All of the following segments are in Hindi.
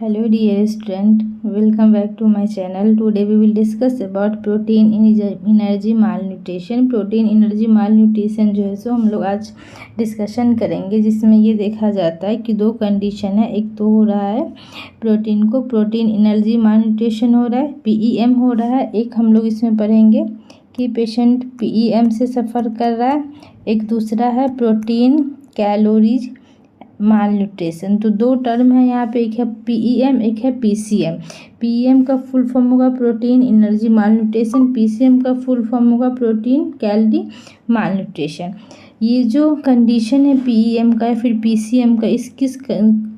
Hello dear student, welcome back to my channel. Today we will discuss about protein energy malnutrition. Protein energy malnutrition जो है सो हम लोग आज डिस्कशन करेंगे, जिसमें ये देखा जाता है कि दो कंडीशन है। एक तो हो रहा है प्रोटीन को प्रोटीन एनर्जी malnutrition हो रहा है, PEM हो रहा है। एक हम लोग इसमें पढ़ेंगे कि पेशेंट PEM से सफ़र कर रहा है। एक दूसरा है प्रोटीन कैलोरीज माल न्यूट्रिशन। तो दो टर्म है यहाँ पे, एक है PEM एक है PCM। PEM का फुल फॉर्म होगा प्रोटीन एनर्जी माल न्यूट्रिशन, PCM का फुल फॉर्म होगा प्रोटीन कैलोरी माल न्यूट्रिशन। ये जो कंडीशन है PEM का या फिर PCM का, किस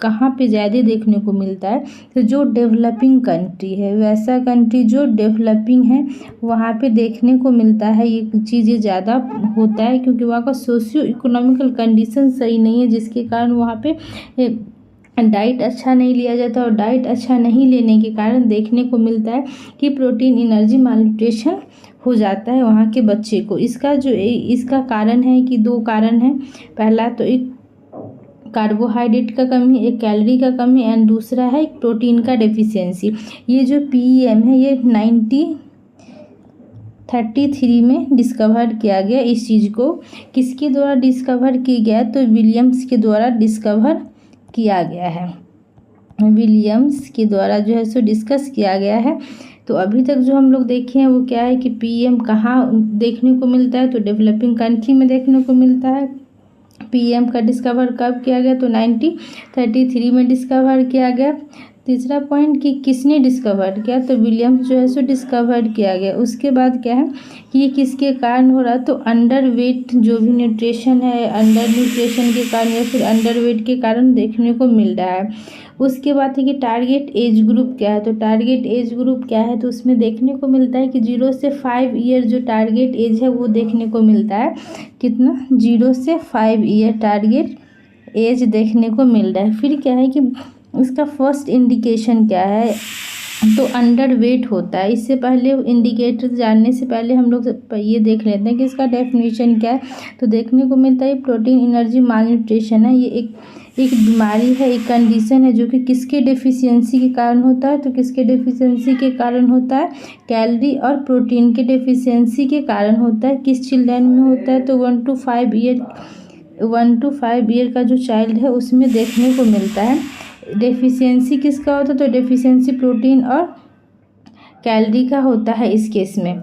कहाँ पे ज़्यादा देखने को मिलता है? तो जो डेवलपिंग कंट्री है, वैसा कंट्री जो डेवलपिंग है वहाँ पे देखने को मिलता है। ये चीज़ें ज़्यादा होता है क्योंकि वहाँ का सोशियो इकोनॉमिकल कंडीशन सही नहीं है, जिसके कारण वहाँ पे डाइट अच्छा नहीं लिया जाता, और डाइट अच्छा नहीं लेने के कारण देखने को मिलता है कि प्रोटीन एनर्जी मालन्यूट्रिशन हो जाता है वहाँ के बच्चे को। इसका कारण है कि दो कारण है। पहला तो एक कार्बोहाइड्रेट का कमी, एक कैलोरी का कमी, एंड दूसरा है एक प्रोटीन का डेफिशिएंसी। ये जो PEM है ये 1933 में डिस्कवर किया गया। इस चीज़ को किसके द्वारा डिस्कवर किया गया? तो विलियम्स के द्वारा डिस्कवर किया गया है। विलियम्स के द्वारा जो है सो डिस्कस किया गया है। तो अभी तक जो हम लोग देखे हैं वो क्या है कि PEM कहाँ देखने को मिलता है? तो डेवलपिंग कंट्री में देखने को मिलता है। PEM का डिस्कवर कब किया गया? तो 1933 में डिस्कवर किया गया। तीसरा पॉइंट कि किसने डिस्कवर किया? तो विलियम्स जो है सो डिस्कवर किया गया। उसके बाद क्या है कि ये किसके कारण हो रहा है? तो अंडर वेट जो भी न्यूट्रिशन है, अंडर न्यूट्रिशन के कारण या फिर अंडर वेट के कारण देखने को मिल रहा है। उसके बाद है कि टारगेट एज ग्रुप क्या है? तो टारगेट एज ग्रुप क्या है? तो उसमें देखने को मिलता है कि 0 से 5 ईयर जो टारगेट एज है वो देखने को मिलता है। कितना? 0 से 5 ईयर टारगेट एज देखने को मिल रहा है। फिर क्या है कि इसका फर्स्ट इंडिकेशन क्या है? तो अंडर वेट होता है। इससे पहले इंडिकेटर जानने से पहले हम लोग ये देख लेते हैं कि इसका डेफिनेशन क्या है। तो देखने को मिलता है प्रोटीन एनर्जी मालन्यूट्रिशन है। ये एक बीमारी है, एक कंडीशन है जो कि किसके डेफिशिएंसी के कारण होता है? तो किसके डेफिशिएंसी के कारण होता है? कैलोरी और प्रोटीन के डेफिशिएंसी के कारण होता है। किस चिल्ड्रन में होता है? तो 1 to 5 ईयर का जो चाइल्ड है उसमें देखने को मिलता है। डेफिशिएंसी किसका होता है? तो डेफिशिएंसी प्रोटीन और कैलोरी का होता है इस केस में।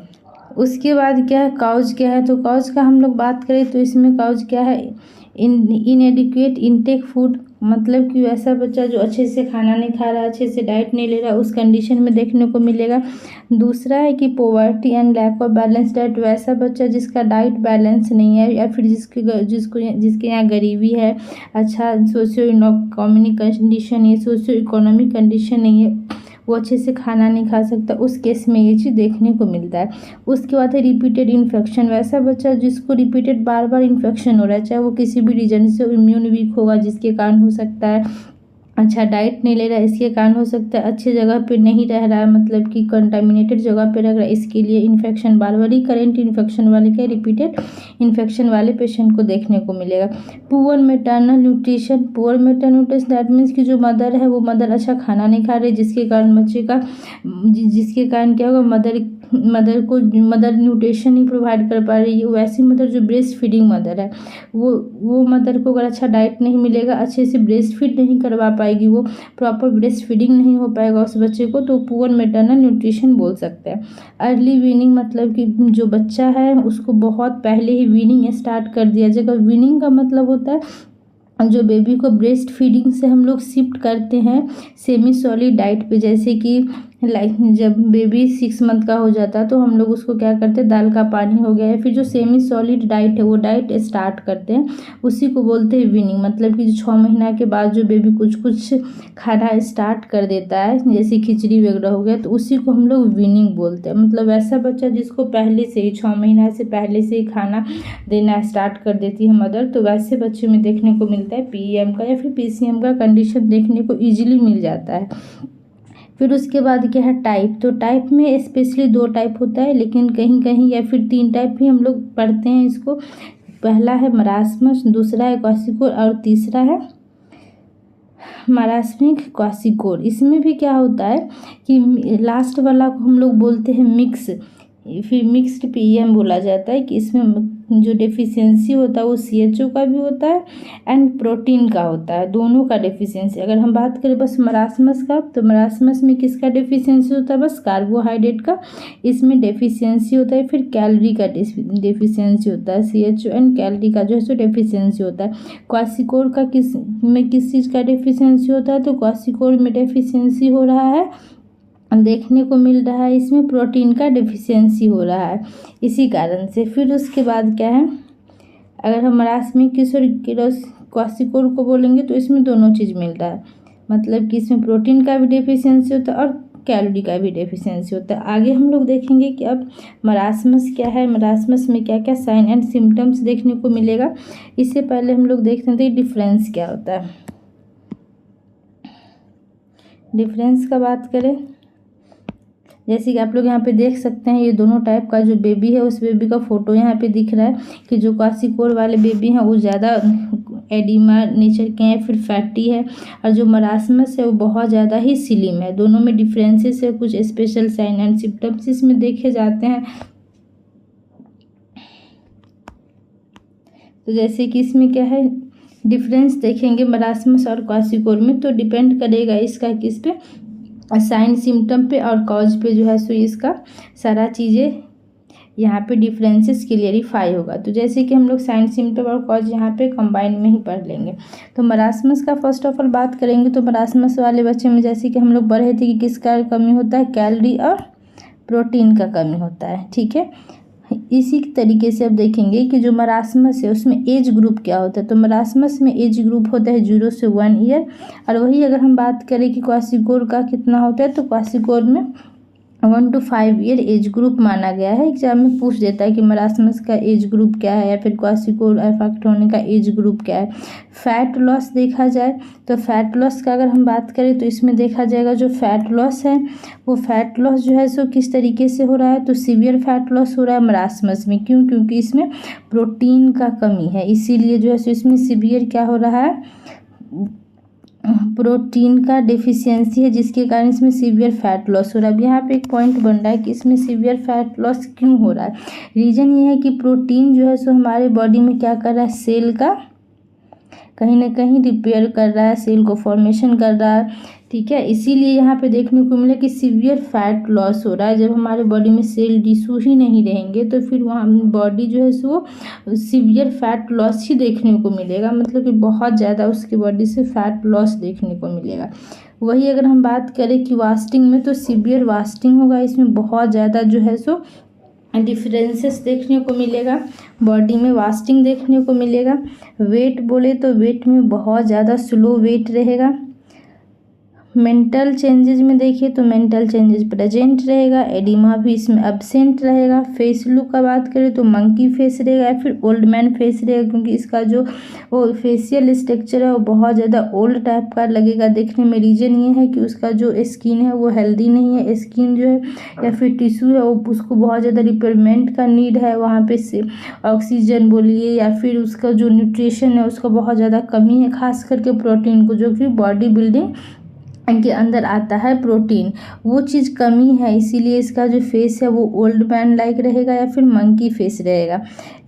उसके बाद क्या है? काउज क्या है? तो काउज का हम लोग बात करें तो इसमें काउज क्या है? इनएडिक्वेट इनटेक फूड, मतलब कि ऐसा बच्चा जो अच्छे से खाना नहीं खा रहा, अच्छे से डाइट नहीं ले रहा, उस कंडीशन में देखने को मिलेगा। दूसरा है कि poverty and lack of balance diet, वैसा बच्चा जिसका डाइट बैलेंस नहीं है या फिर जिसके यहाँ गरीबी है, अच्छा सोशियो इकोनॉमिक कंडीशन नहीं है, सोशियो इकोनॉमिक कंडीशन नहीं है, वो अच्छे से खाना नहीं खा सकता, उस केस में ये चीज़ देखने को मिलता है। उसके बाद है रिपीटेड इन्फेक्शन, वैसा बच्चा जिसको रिपीटेड बार बार इन्फेक्शन हो रहा है, चाहे वो किसी भी रीजन से, इम्यून वीक होगा जिसके कारण हो सकता है, अच्छा डाइट नहीं ले रहा है इसके कारण हो सकता है, अच्छे जगह पे नहीं रह रहा है, मतलब कि कंटामिनेटेड जगह पे रह रहा है, इसके लिए इन्फेक्शन बार बार रिकरेंट इन्फेक्शन वाले क्या रिपीटेड इन्फेक्शन वाले पेशेंट को देखने को मिलेगा। Poor maternal nutrition, poor maternal nutrition that means कि जो मदर है वो मदर अच्छा खाना नहीं खा रही, जिसके कारण बच्चे का जिसके कारण क्या होगा, मदर न्यूट्रिशन नहीं प्रोवाइड कर पा रही है। वैसी मदर जो ब्रेस्ट फीडिंग मदर है, वो मदर को अगर अच्छा डाइट नहीं मिलेगा, अच्छे से ब्रेस्ट फीड नहीं करवा पाएगी, वो प्रॉपर ब्रेस्ट फीडिंग नहीं हो पाएगा उस बच्चे को, तो पुअर मैटरनल न्यूट्रिशन बोल सकते हैं। अर्ली वीनिंग, मतलब कि जो बच्चा है उसको बहुत पहले ही वीनिंग स्टार्ट कर दिया जाएगा। वीनिंग का मतलब होता है जो बेबी को ब्रेस्ट फीडिंग से हम लोग शिफ्ट करते हैं सेमी सॉलिड डाइट पे, जैसे कि जब बेबी 6 मंथ का हो जाता है तो हम लोग उसको क्या करते हैं, दाल का पानी हो गया है, फिर जो सेमी सॉलिड डाइट है वो डाइट स्टार्ट करते हैं, उसी को बोलते हैं वीनिंग। मतलब कि 6 महीना के बाद जो बेबी कुछ खाना स्टार्ट कर देता है, जैसे खिचड़ी वगैरह हो गया, तो उसी को हम लोग वीनिंग बोलते हैं। मतलब ऐसा बच्चा जिसको पहले से ही 6 महीना से पहले से ही खाना देना स्टार्ट कर देती है मदर, तो वैसे बच्चे में देखने को मिलता है PEM का या फिर PCM का कंडीशन देखने को ईजिली मिल जाता है। फिर उसके बाद क्या है टाइप, तो टाइप में स्पेशली 2 टाइप होता है, लेकिन कहीं कहीं या फिर 3 टाइप भी हम लोग पढ़ते हैं इसको। पहला है मरासमस, दूसरा है क्वासिकोर और तीसरा है मारास्मिक क्वासिकोर, इसमें भी क्या होता है कि लास्ट वाला को हम लोग बोलते हैं मिक्स, फिर मिक्स्ड पीएम बोला जाता है कि इसमें जो डेफिशिएंसी होता है वो CHO का भी होता है एंड प्रोटीन का होता है, दोनों का डेफिशिएंसी। अगर हम बात करें बस मरासमस का, तो मरासमस में किसका डेफिशिएंसी होता है? बस कार्बोहाइड्रेट का, इसमें डेफिशिएंसी होता है। फिर कैलोरी का डेफिशिएंसी होता है, CHO एंड कैलोरी का जो है सो डेफिशिएंसी होता है। क्वासिकोर का किस चीज़ का डेफिशिएंसी होता है? तो क्वासिकोर में डेफिशिएंसी हो रहा है, देखने को मिल रहा है इसमें प्रोटीन का डेफिशिएंसी हो रहा है इसी कारण से। फिर उसके बाद क्या है, अगर हम मरास्मिक क्वासिकोर को बोलेंगे तो इसमें दोनों चीज़ मिल रहा है, मतलब कि इसमें प्रोटीन का भी डेफिशिएंसी होता है और कैलोरी का भी डेफिशिएंसी होता है। आगे हम लोग देखेंगे कि अब मरासमस क्या है, मरासमस में क्या क्या साइन एंड सिम्टम्स देखने को मिलेगा। इससे पहले हम लोग देखते हैं डिफरेंस क्या होता है। डिफरेंस का बात करें, जैसे कि आप लोग यहाँ पे देख सकते हैं, ये दोनों टाइप का जो बेबी है उस बेबी का फोटो यहाँ पे दिख रहा है कि जो क्वासिकोर वाले बेबी हैं वो ज़्यादा एडिमा नेचर के हैं, फिर फैटी है, और जो मरासमस है वो बहुत ज़्यादा ही स्लिम है। दोनों में डिफरेंसेस है, कुछ स्पेशल साइन एंड सिम्टम्स इसमें देखे जाते हैं। तो जैसे कि इसमें क्या है डिफरेंस देखेंगे मरासमस और क्वासिकोर में, तो डिपेंड करेगा इसका किस पे, साइन सिम्टम पे और कॉज पे जो है सो इसका सारा चीज़ें यहाँ पे डिफरेंसेस क्लियरिफाई होगा। तो जैसे कि हम लोग साइन सिम्टम और कॉज यहाँ पे कंबाइन में ही पढ़ लेंगे। तो मरासमस का फर्स्ट ऑफ ऑल बात करेंगे, तो मरासमस वाले बच्चे में जैसे कि हम लोग पढ़े थे कि किसका कमी होता है, कैलोरी और प्रोटीन का कमी होता है, ठीक है। इसी तरीके से अब देखेंगे कि जो मरासमस है उसमें एज ग्रुप क्या होता है। तो मरासमस में एज ग्रुप होता है 0 से 1 ईयर, और वही अगर हम बात करें कि क्वासिकोर का कितना होता है, तो क्वासिकोर में 1 to 5 ईयर एज ग्रुप माना गया है। एग्जाम में पूछ देता है कि मरासमस का एज ग्रुप क्या है या फिर क्वासिकोर अफेक्ट होने का एज ग्रुप क्या है। फैट लॉस देखा जाए तो फैट लॉस का अगर हम बात करें तो इसमें देखा जाएगा जो फैट लॉस है वो फैट लॉस जो है सो किस तरीके से हो रहा है, तो सीवियर फैट लॉस हो रहा है मरासमस में। क्यों? क्योंकि इसमें प्रोटीन का कमी है, इसीलिए जो है सो इसमें सीवियर क्या हो रहा है, प्रोटीन का डेफिशिएंसी है, जिसके कारण इसमें सीवियर फैट लॉस हो रहा है। अब यहाँ पे एक पॉइंट बन रहा है कि इसमें सीवियर फैट लॉस क्यों हो रहा है। रीज़न ये है कि प्रोटीन जो है सो हमारे बॉडी में क्या कर रहा है, सेल का कहीं ना कहीं रिपेयर कर रहा है, सेल को फॉर्मेशन कर रहा है, ठीक है। इसीलिए यहाँ पे देखने को मिला कि सीवियर फैट लॉस हो रहा है। जब हमारे बॉडी में सेल टिश्यू ही नहीं रहेंगे तो फिर वहाँ बॉडी जो है सो सीवियर फैट लॉस ही देखने को मिलेगा, मतलब कि बहुत ज़्यादा उसकी बॉडी से फैट लॉस देखने को मिलेगा। वही अगर हम बात करें कि वास्टिंग में, तो सीवियर वास्टिंग होगा, इसमें बहुत ज़्यादा जो है सो डिफरेंसेस देखने को मिलेगा, बॉडी में वास्टिंग देखने को मिलेगा। वेट बोले तो वेट में बहुत ज़्यादा स्लो वेट रहेगा। मेंटल चेंजेज में देखिए तो मेंटल चेंजेस प्रेजेंट रहेगा, एडिमा भी इसमें एब्सेंट रहेगा। फेस लुक का बात करें तो मंकी फेस रहेगा या फिर ओल्ड मैन फेस रहेगा, क्योंकि इसका जो वो फेशियल स्ट्रक्चर है वो बहुत ज़्यादा ओल्ड टाइप का लगेगा देखने में। रीज़न ये है कि उसका जो स्किन है वो हेल्दी नहीं है, स्किन जो है या फिर टिश्यू है वो उसको बहुत ज़्यादा रिपेयरमेंट का नीड है, वहाँ पे से ऑक्सीजन बोलिए या फिर उसका जो न्यूट्रिशन है उसका बहुत ज़्यादा कमी है, खास करके प्रोटीन को, जो कि बॉडी बिल्डिंग के अंदर आता है प्रोटीन, वो चीज़ कमी है, इसीलिए इसका जो फेस है वो ओल्ड मैन लाइक रहेगा या फिर मंकी फेस रहेगा।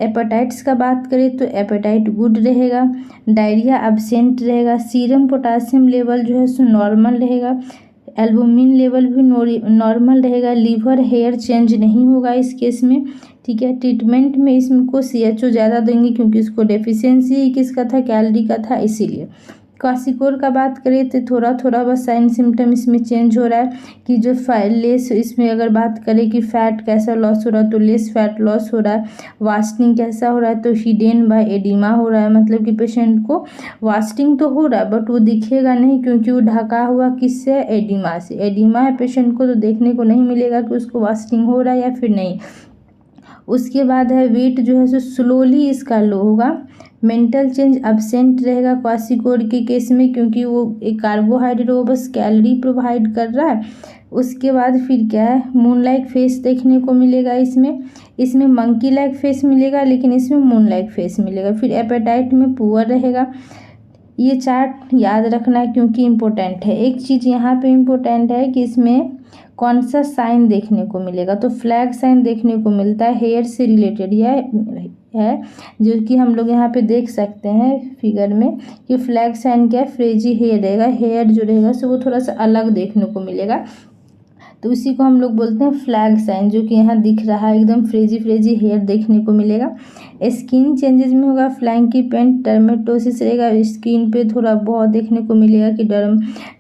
एपेटाइट्स का बात करें तो एपेटाइट गुड रहेगा, डायरिया एब्सेंट रहेगा, सीरम पोटासियम लेवल जो है सो नॉर्मल रहेगा, एल्बुमिन लेवल भी नॉर्मल रहेगा, लीवर हेयर चेंज नहीं होगा इस केस में, ठीक है। ट्रीटमेंट में इसको CHO ज़्यादा देंगे क्योंकि इसको डेफिशिएंसी किसका था, कैलोरी का था, इसीलिए। क्वासिकोर का बात करें तो थोड़ा थोड़ा बस साइन सिम्टम इसमें चेंज हो रहा है कि जो लेस, इसमें अगर बात करें कि फैट कैसा लॉस हो रहा है तो लेस फैट लॉस हो रहा है। वास्टिंग कैसा हो रहा है तो हिडेन बाय एडिमा हो रहा है, मतलब कि पेशेंट को वास्टिंग तो हो रहा है बट वो दिखेगा नहीं क्योंकि वो ढका हुआ किससे, एडिमा से। एडिमा है पेशेंट को तो देखने को नहीं मिलेगा कि उसको वास्टिंग हो रहा है या फिर नहीं। उसके बाद है वेट जो है सो स्लोली इसका लो होगा। मेंटल चेंज एब्सेंट रहेगा क्वासिकोर के केस में, क्योंकि वो एक कार्बोहाइड्रेट वो बस कैलोरी प्रोवाइड कर रहा है। उसके बाद फिर क्या है, मून लाइक फेस देखने को मिलेगा इसमें मंकी लाइक फेस मिलेगा लेकिन इसमें मून लाइक फेस मिलेगा। फिर एपेटाइट में पुअर रहेगा, ये चार्ट याद रखना है क्योंकि इम्पोर्टेंट है। एक चीज़ यहाँ पे इम्पोर्टेंट है कि इसमें कौन सा साइन देखने को मिलेगा, तो फ्लैग साइन देखने को मिलता है, हेयर से रिलेटेड यह है जो कि हम लोग यहाँ पे देख सकते हैं फिगर में कि फ्लैग साइन क्या है, फ्रेजी हेयर रहेगा, हेयर जो रहेगा सो वो थोड़ा सा अलग देखने को मिलेगा, तो उसी को हम लोग बोलते हैं फ्लैग साइन, जो कि यहाँ दिख रहा है एकदम फ्रेजी फ्रेजी हेयर देखने को मिलेगा। स्किन चेंजेस में होगा फ्लैंकी पेंट, डर्मेटोसिस रहेगा, स्किन पे थोड़ा बहुत देखने को मिलेगा कि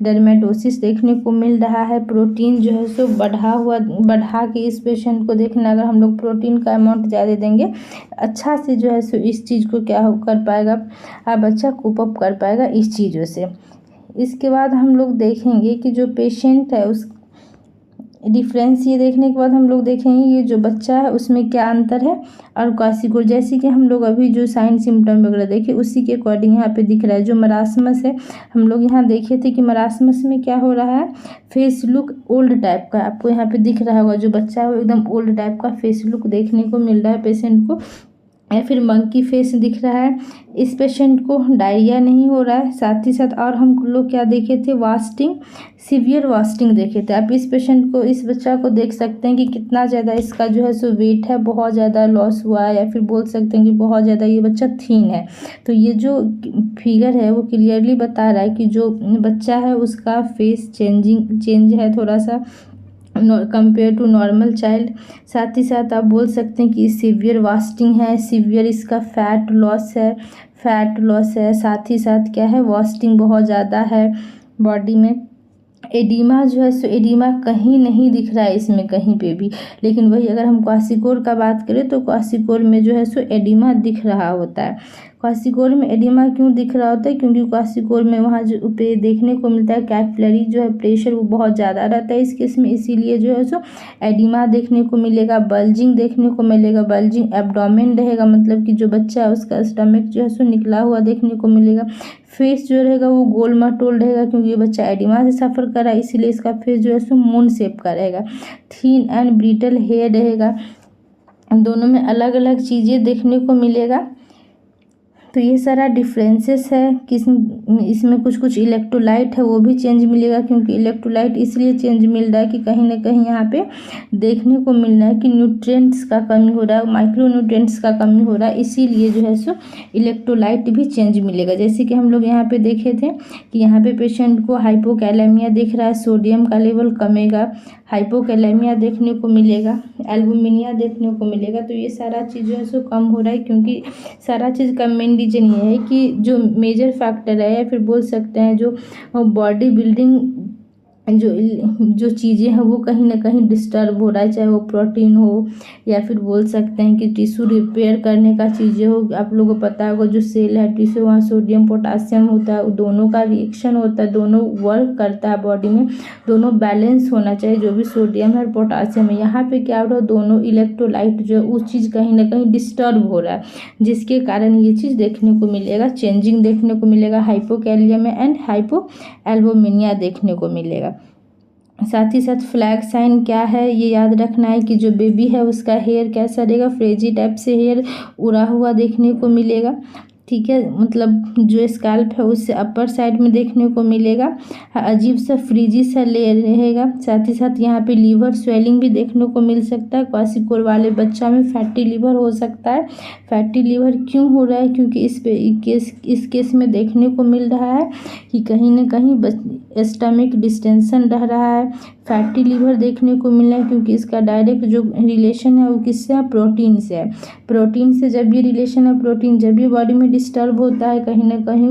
डर्मेटोसिस देखने को मिल रहा है। प्रोटीन जो है सो बढ़ा के इस पेशेंट को देखना, अगर हम लोग प्रोटीन का अमाउंट ज़्यादा देंगे अच्छा से जो है सो इस चीज़ को क्या कर पाएगा, अब अच्छा कोप अप कर पाएगा इस चीज़ों से। इसके बाद हम लोग देखेंगे कि जो पेशेंट है उस डिफरेंस ये देखने के बाद हम लोग देखेंगे ये जो बच्चा है उसमें क्या अंतर है और क्वासिकोर, जैसे कि हम लोग अभी जो साइन सिम्टम वगैरह देखे उसी के अकॉर्डिंग यहाँ पे दिख रहा है। जो मरासमस है हम लोग यहाँ देखे थे कि मरासमस में क्या हो रहा है, फेस लुक ओल्ड टाइप का आपको यहाँ पे दिख रहा होगा, जो बच्चा है वो एकदम ओल्ड टाइप का फेस लुक देखने को मिल रहा है पेशेंट को, या फिर मंकी फेस दिख रहा है। इस पेशेंट को डायरिया नहीं हो रहा है, साथ ही साथ और हम लोग क्या देखे थे, वास्टिंग, सीवियर वास्टिंग देखे थे। आप इस पेशेंट को, इस बच्चा को देख सकते हैं कि कितना ज़्यादा इसका जो है सो वेट है, बहुत ज़्यादा लॉस हुआ है, या फिर बोल सकते हैं कि बहुत ज़्यादा ये बच्चा थीन है। तो ये जो फिगर है वो क्लियरली बता रहा है कि जो बच्चा है उसका फेस चेंज है थोड़ा सा कंपेयर टू नॉर्मल चाइल्ड। साथ ही साथ आप बोल सकते हैं कि सीवियर वास्टिंग है, सीवियर इसका फैट लॉस है, साथ ही साथ क्या है, वास्टिंग बहुत ज़्यादा है बॉडी में। एडिमा जो है सो एडिमा कहीं नहीं दिख रहा है इसमें कहीं पे भी, लेकिन वही अगर हम क्वासिकोर का बात करें तो क्वासिकोर में जो है सो एडिमा दिख रहा होता है। क्वासिकोर में एडिमा क्यों दिख रहा होता है, क्योंकि क्वासिकोर में वहाँ जो पे देखने को मिलता है कैपिलरी जो है प्रेशर वो बहुत ज़्यादा रहता है इस केस में, इसीलिए जो है सो एडिमा देखने को मिलेगा। बल्जिंग देखने को मिलेगा, बल्जिंग एब्डोमेन रहेगा, मतलब कि जो बच्चा है उसका स्टमक जो है सो निकला हुआ देखने को मिलेगा। फेस जो रहेगा वो गोल मटोल रहेगा, क्योंकि ये बच्चा एडिमा से सफ़र कर रहा है इसीलिए इसका फेस जो है सो मून शेप का रहेगा। थीन एंड ब्रिटल हेयर रहेगा, दोनों में अलग अलग चीज़ें देखने को मिलेगा। तो ये सारा डिफरेंसेस है कि इसमें कुछ इलेक्ट्रोलाइट है वो भी चेंज मिलेगा, क्योंकि इलेक्ट्रोलाइट इसलिए चेंज मिल रहा है कि कहीं ना कहीं यहाँ पे देखने को मिल रहा है कि न्यूट्रिएंट्स का कमी हो रहा है, माइक्रो न्यूट्रिएंट्स का कमी हो रहा है, इसीलिए जो है सो इलेक्ट्रोलाइट भी चेंज मिलेगा। जैसे कि हम लोग यहाँ पे देखे थे कि यहाँ पे पेशेंट को हाइपोकैलेमिया दिख रहा है, सोडियम का लेवल कमेगा, हाइपोकैलेमिया देखने को मिलेगा, एल्बुमिनिया देखने को मिलेगा। तो ये सारा चीज़ जो है सो कम हो रहा है, क्योंकि सारा चीज़ का मेन रीजन ये है कि जो मेजर फैक्टर है, या फिर बोल सकते हैं जो बॉडी बिल्डिंग जो चीज़ें हैं वो कहीं ना कहीं डिस्टर्ब हो रहा है, चाहे वो प्रोटीन हो या फिर बोल सकते हैं कि टिश्यू रिपेयर करने का चीज़ें हो। आप लोगों को पता होगा जो सेल है टिश्यू, वहाँ सोडियम पोटासियम होता है, दोनों का रिएक्शन होता है, दोनों वर्क करता है बॉडी में, दोनों बैलेंस होना चाहिए, जो भी सोडियम है और पोटासियम है। यहाँ पे क्या हो रहा है, दोनों इलेक्ट्रोलाइट जो है उस चीज़ कहीं ना कहीं डिस्टर्ब हो रहा है, जिसके कारण ये चीज़ देखने को मिलेगा, चेंजिंग देखने को मिलेगा, हाइपोकैलिया एंड हाइपो एल्बुमिनिया देखने को मिलेगा। साथ ही साथ फ्लैग साइन क्या है ये याद रखना है कि जो बेबी है उसका हेयर कैसा रहेगा, फ्रेजी टाइप से हेयर उड़ा हुआ देखने को मिलेगा, ठीक है, मतलब जो स्कैल्प है उससे अपर साइड में देखने को मिलेगा, अजीब सा फ्रीजी सा लेयर रहेगा। साथ ही साथ यहाँ पे लीवर स्वेलिंग भी देखने को मिल सकता है, क्वासिकोर वाले बच्चा में फैटी लीवर हो सकता है। फैटी लीवर क्यों हो रहा है, क्योंकि इस केस में देखने को मिल रहा है कि कहीं ना कहीं स्टमक डिस्टेंशन रह रहा है, फैटी लीवर देखने को मिल रहा है, क्योंकि इसका डायरेक्ट जो रिलेशन है वो किससे है, प्रोटीन से है। प्रोटीन से जब ये रिलेशन है, प्रोटीन जब भी बॉडी में डिस्टर्ब होता है कहीं ना कहीं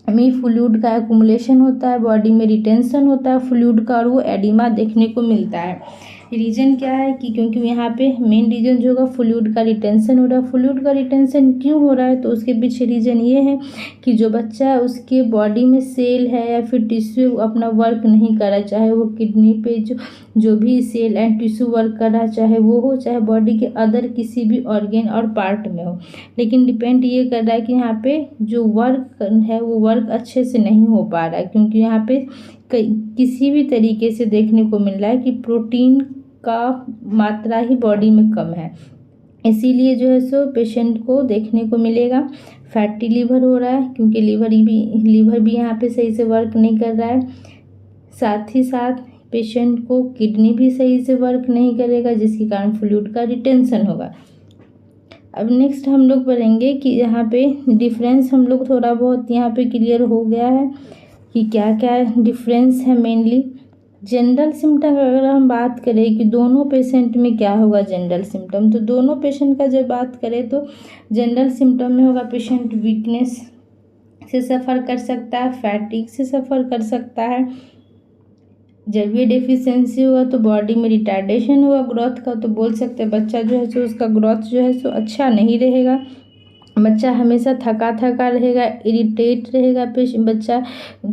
में फ्लूइड का एक्युमुलेशन होता है, बॉडी में रिटेंशन होता है फ्लूइड का, और वो एडिमा देखने को मिलता है। रीज़न क्या है कि क्योंकि यहाँ पे मेन रीज़न जो होगा फ्लूइड का रिटेंशन हो रहा है। फ्लूइड का रिटेंशन क्यों हो रहा है, तो उसके पीछे रीज़न ये है कि जो बच्चा है उसके बॉडी में सेल है या फिर टिश्यू अपना वर्क नहीं कर रहा, चाहे वो किडनी पे जो भी सेल एंड टिश्यू वर्क कर रहा है, चाहे वो हो चाहे बॉडी के अदर किसी भी ऑर्गेन और पार्ट में हो, लेकिन डिपेंड ये कर रहा है कि यहाँ पे जो वर्क है वो वर्क अच्छे से नहीं हो पा रहा है, क्योंकि यहाँ पे किसी भी तरीके से देखने को मिल रहा है कि प्रोटीन का मात्रा ही बॉडी में कम है। इसीलिए जो है सो पेशेंट को देखने को मिलेगा फैटी लीवर हो रहा है, क्योंकि लीवर भी यहाँ पे सही से वर्क नहीं कर रहा है। साथ ही साथ पेशेंट को किडनी भी सही से वर्क नहीं करेगा, जिसके कारण फ्लूइड का रिटेंशन होगा। अब नेक्स्ट हम लोग पढ़ेंगे कि यहाँ पे डिफरेंस हम लोग थोड़ा बहुत यहाँ पे क्लियर हो गया है कि क्या क्या डिफरेंस है। मेनली जनरल सिम्टम अगर हम बात करें कि दोनों पेशेंट में क्या होगा जनरल सिम्टम, तो दोनों पेशेंट का जब बात करें तो जनरल सिम्टम में होगा पेशेंट वीकनेस से सफ़र कर सकता है, फैटिक से सफ़र कर सकता है। जब ये डेफिशिएंसी होगा तो बॉडी में रिटार्डेशन होगा ग्रोथ का, तो बोल सकते हैं बच्चा जो है सो उसका ग्रोथ जो है सो अच्छा नहीं रहेगा। बच्चा हमेशा थका थका रहेगा, इरिटेट रहेगा। बच्चा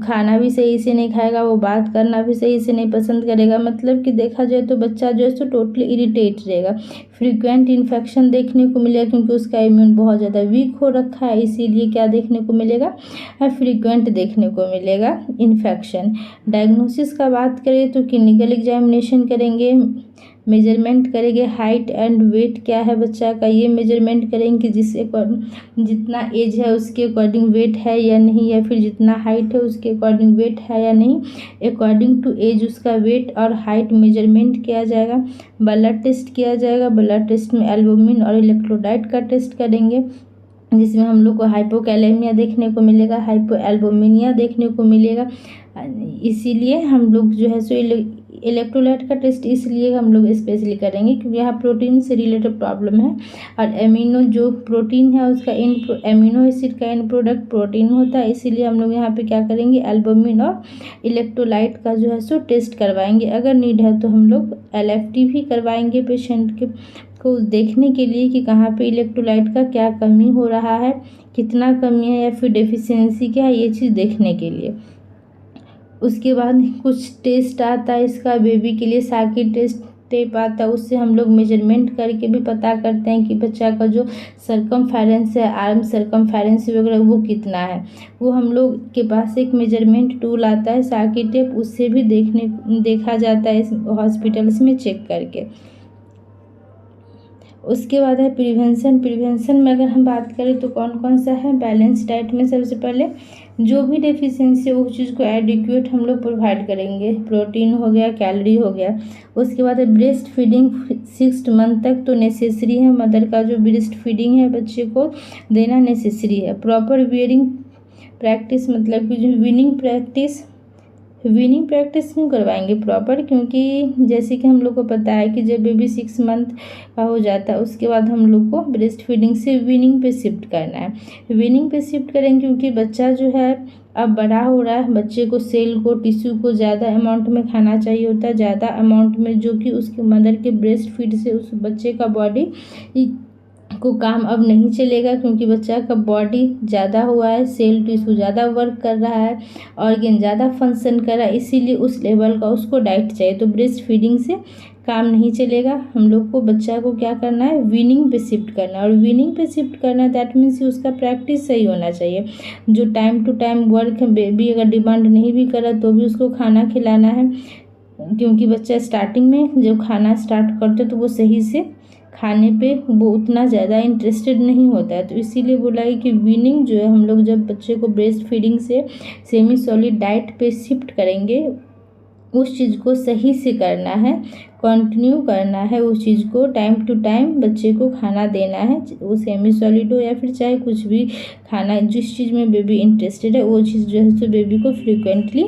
खाना भी सही से नहीं खाएगा, वो बात करना भी सही से नहीं पसंद करेगा। मतलब कि देखा जाए तो बच्चा जो है सो टोटली इरिटेट रहेगा। फ्रीक्वेंट इन्फेक्शन देखने को मिलेगा, क्योंकि उसका इम्यून बहुत ज़्यादा वीक हो रखा है, इसीलिए क्या देखने को मिलेगा, फ्रीक्वेंट देखने को मिलेगा इन्फेक्शन। डायग्नोसिस का बात करें तो क्लिनिकल एग्जामिनेशन करेंगे, मेजरमेंट करेंगे, हाइट एंड वेट क्या है बच्चा का ये मेजरमेंट करेंगे, जिससे जितना एज है उसके अकॉर्डिंग वेट है या नहीं, या फिर जितना हाइट है उसके अकॉर्डिंग वेट है या नहीं। अकॉर्डिंग टू एज उसका वेट और हाइट मेजरमेंट किया जाएगा। ब्लड टेस्ट किया जाएगा, ब्लड टेस्ट में एल्बुमिन और इलेक्ट्रोलाइट का टेस्ट करेंगे, जिसमें हम लोग को हाइपोकैलेमिया देखने को मिलेगा, हाइपोएल्बुमिनिया देखने को मिलेगा। इसीलिए हम लोग जो है सो इलेक्ट्रोलाइट का टेस्ट इसलिए हम लोग स्पेशली करेंगे क्योंकि यहाँ प्रोटीन से रिलेटेड प्रॉब्लम है, और एमिनो जो प्रोटीन है उसका एमिनो एसिड का इन प्रोडक्ट प्रोटीन होता है। इसीलिए हम लोग यहाँ पे क्या करेंगे, एल्बुमिन और इलेक्ट्रोलाइट का जो है सो टेस्ट करवाएंगे। अगर नीड है तो हम लोग LFT भी करवाएंगे पेशेंट के को देखने के लिए कि कहाँ पे इलेक्ट्रोलाइट का क्या कमी हो रहा है, कितना कमी है या फिर डेफिशिएंसी क्या है, ये चीज़ देखने के लिए। उसके बाद कुछ टेस्ट आता है इसका बेबी के लिए, साकी टेप आता है, उससे हम लोग मेजरमेंट करके भी पता करते हैं कि बच्चा का जो सर्कमफेरेंस है, आर्म सर्कमफेरेंस वगैरह वो कितना है। वो हम लोग के पास एक मेजरमेंट टूल आता है साकी टेप, उससे भी देखा जाता है इस हॉस्पिटल्स में चेक करके। उसके बाद है प्रिवेंशन में अगर हम बात करें तो कौन कौन सा है, बैलेंस डाइट में सबसे पहले जो भी डेफिशिएंसी है उस चीज़ को एडिक्वेट हम लोग प्रोवाइड करेंगे, प्रोटीन हो गया, कैलोरी हो गया। उसके बाद है ब्रेस्ट फीडिंग 6 मंथ तक तो नेसेसरी है, मदर का जो ब्रेस्ट फीडिंग है बच्चे को देना नेसेसरी है। प्रॉपर वियरिंग प्रैक्टिस, मतलब कि जो वीनिंग प्रैक्टिस क्यों करवाएंगे प्रॉपर, क्योंकि जैसे कि हम लोग को पता है कि जब बेबी 6 मंथ का हो जाता है उसके बाद हम लोग को ब्रेस्ट फीडिंग से वीनिंग पे शिफ्ट करना है। वीनिंग पे शिफ्ट करेंगे क्योंकि बच्चा जो है अब बड़ा हो रहा है, बच्चे को सेल को टिश्यू को ज़्यादा अमाउंट में खाना चाहिए होता है, ज़्यादा अमाउंट में, जो कि उसके मदर के ब्रेस्ट फीड से उस बच्चे का बॉडी को काम अब नहीं चलेगा, क्योंकि बच्चा का बॉडी ज़्यादा हुआ है, सेल टिश्यू ज़्यादा वर्क कर रहा है, ऑर्गन ज़्यादा फंक्शन कर रहा है, इसीलिए उस लेवल का उसको डाइट चाहिए। तो ब्रेस्ट फीडिंग से काम नहीं चलेगा, हम लोग को बच्चा को क्या करना है, वीनिंग पे शिफ्ट करना है। और वीनिंग पे शिफ्ट करना है दैट मीन्स उसका प्रैक्टिस सही होना चाहिए, जो time to time work, baby अगर डिमांड नहीं भी कर रहा तो भी उसको खाना खिलाना है, क्योंकि बच्चा स्टार्टिंग में जब खाना स्टार्ट करते तो वो सही से खाने पे वो उतना ज़्यादा इंटरेस्टेड नहीं होता है। तो इसीलिए बोला है कि वीनिंग जो है हम लोग जब बच्चे को ब्रेस्ट फीडिंग से सेमी सॉलिड डाइट पे शिफ्ट करेंगे उस चीज़ को सही से करना है, कंटिन्यू करना है उस चीज़ को, टाइम टू टाइम बच्चे को खाना देना है, वो सेमी सॉलिड हो या फिर चाहे कुछ भी खाना, जिस चीज़ में बेबी इंटरेस्टेड है वो चीज़ जो है तो बेबी को फ्रिक्वेंटली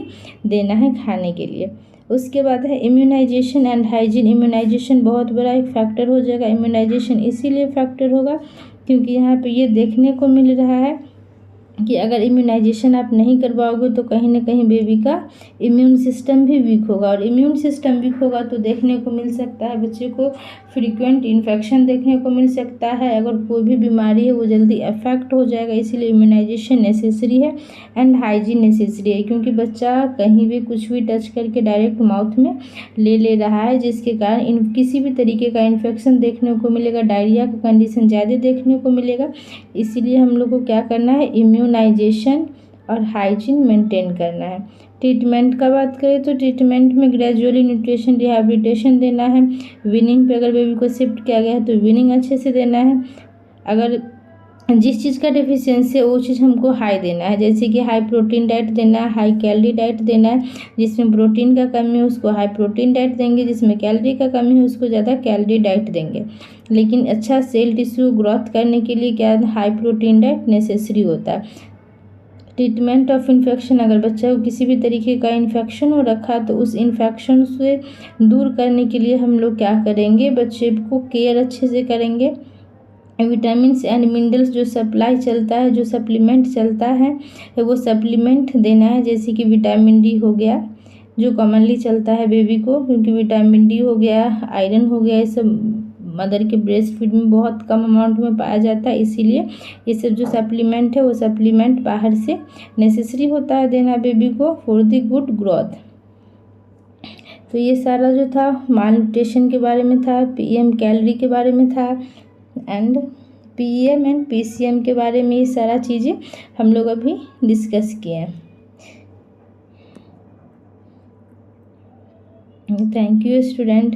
देना है खाने के लिए। उसके बाद है इम्यूनाइजेशन एंड हाइजीन। इम्यूनाइजेशन बहुत बड़ा एक फैक्टर हो जाएगा। इम्यूनाइजेशन इसीलिए फैक्टर होगा क्योंकि यहाँ पे ये देखने को मिल रहा है कि अगर इम्यूनाइजेशन आप नहीं करवाओगे तो कहीं ना कहीं बेबी का इम्यून सिस्टम भी वीक होगा, और इम्यून सिस्टम वीक होगा तो देखने को मिल सकता है बच्चे को फ्रीक्वेंट इन्फेक्शन देखने को मिल सकता है। अगर कोई भी बीमारी है वो जल्दी अफेक्ट हो जाएगा, इसीलिए इम्यूनाइजेशन नेसेसरी है एंड हाइजीन नेसेसरी है, क्योंकि बच्चा कहीं भी कुछ भी टच करके डायरेक्ट माउथ में ले रहा है, जिसके कारण किसी भी तरीके का इन्फेक्शन देखने को मिलेगा, डायरिया का कंडीशन ज़्यादा देखने को मिलेगा। इसीलिए हम लोग को क्या करना है, इम्यूनाइजेशन और हाइजीन मेंटेन करना है। ट्रीटमेंट का बात करें तो ट्रीटमेंट में ग्रेजुअली न्यूट्रिशन रिहैबिलिटेशन देना है। वीनिंग पे अगर बेबी को शिफ्ट किया गया है तो वीनिंग अच्छे से देना है। अगर जिस चीज़ का डेफिशिएंसी है वो चीज़ हमको हाई देना है, जैसे कि हाई प्रोटीन डाइट देना है, हाई कैलोरी डाइट देना है। जिसमें प्रोटीन का कमी है उसको हाई प्रोटीन डाइट देंगे, जिसमें कैलोरी का कमी है उसको ज़्यादा कैलोरी डाइट देंगे। लेकिन अच्छा सेल टिश्यू ग्रोथ करने के लिए क्या हाई प्रोटीन डाइट नेसेसरी होता है। ट्रीटमेंट ऑफ इन्फेक्शन, अगर बच्चा को किसी भी तरीके का इन्फेक्शन हो रखा तो उस इन्फेक्शन से दूर करने के लिए हम लोग क्या करेंगे, बच्चे को केयर अच्छे से करेंगे। विटामिन्स एंड मिनरल्स जो सप्लाई चलता है, जो सप्लीमेंट चलता है वो सप्लीमेंट देना है, जैसे कि विटामिन डी हो गया जो कॉमनली चलता है बेबी को, क्योंकि विटामिन डी हो गया, आयरन हो गया, ये सब मदर के ब्रेस्ट फीड में बहुत कम अमाउंट में पाया जाता है। इसीलिए ये सब जो सप्लीमेंट है वो सप्लीमेंट बाहर से नेसेसरी होता है देना बेबी को फॉर द गुड ग्रोथ। तो ये सारा जो था माल न्यूट्रिशन के बारे में था, पीएम कैलोरी के बारे में था एंड पीएम एंड पीसीएम के बारे में। ये सारा चीज़ें हम लोग अभी डिस्कस किए हैं। Thank you student.